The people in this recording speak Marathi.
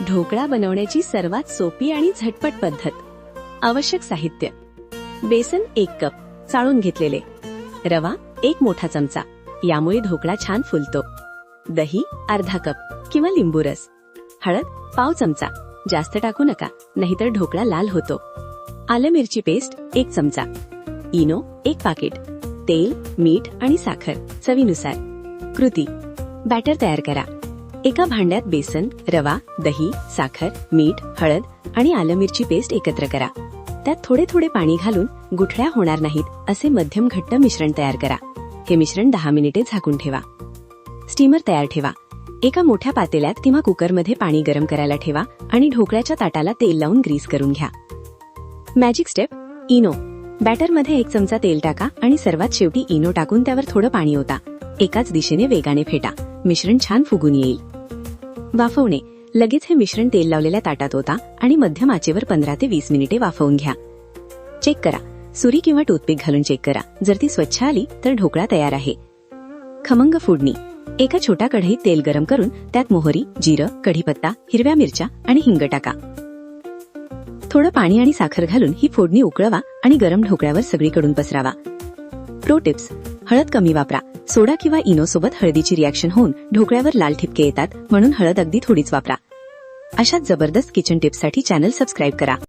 ढोकळा बनवण्याची सर्वात सोपी आणि झटपट पद्धत. आवश्यक साहित्य: बेसन 1 कप चाळून घेतलेले, रवा 1 मोठा चमचा, यामुळे ढोकळा छान फुलतो, दही अर्धा कप किंवा लिंबू रस, हळद पाव चमचा, जास्त टाकू नका नाहीतर ढोकळा लाल होतो, आलं मिरची पेस्ट 1 चमचा, इनो 1 पाकिट, तेल, मीठ आणि साखर चवीनुसार. कृती: बॅटर तयार करा. एका भांड्यात बेसन, रवा, दही, साखर, मीठ, हळद आणि आलं मिरची पेस्ट एकत्र करा. त्यात थोडे थोडे पाणी घालून गुठळ्या होणार नाहीत असे मध्यम घट्ट मिश्रण तयार करा. हे मिश्रण 10 मिनिटे झाकून ठेवा. स्टीमर तयार ठेवा. एका मोठ्या पातेल्यात किंवा कुकरमध्ये पाणी गरम करायला ठेवा आणि ढोकळ्याच्या ताटाला तेल लावून ग्रीस करून घ्या. Magic step: Eno. बॅटरमध्ये 1 चमचा तेल टाका आणि सर्वात शेवटी इनो टाकून त्यावर थोडं पाणी ओता. एकाच दिशेने वेगाने फेटा. मिश्रण छान फुगून येईल. वाफवणे: लगेच हे मिश्रण तेल लावलेल्या ताटात ओता आणि मध्यम आचेवर 15 ते 20 मिनिटे वाफवून घ्या. चेक करा. सुरी किंवा टूथपिक घालून चेक करा. जर ती स्वच्छ आली तर ढोकळा तयार आहे. खमंग फोडणी: एका छोट्या कढईत तेल गरम करून त्यात मोहरी, जिरं, कढीपत्ता, हिरव्या मिरच्या आणि हिंग टाका. थोडं पाणी आणि साखर घालून ही फोडणी उकळवा आणि गरम ढोकळ्यावर सगळीकडून पसरावा. प्रो टिप्स: हळद कमी वापरा. सोडा किंवा इनो सोबत हळदीची रिॲक्शन होऊन ढोकळ्यावर लाल ठिपके येतात, म्हणून हळद अगदी थोडीच वापरा. अशाच जबरदस्त किचन टिप्ससाठी चॅनल सबस्क्राईब करा.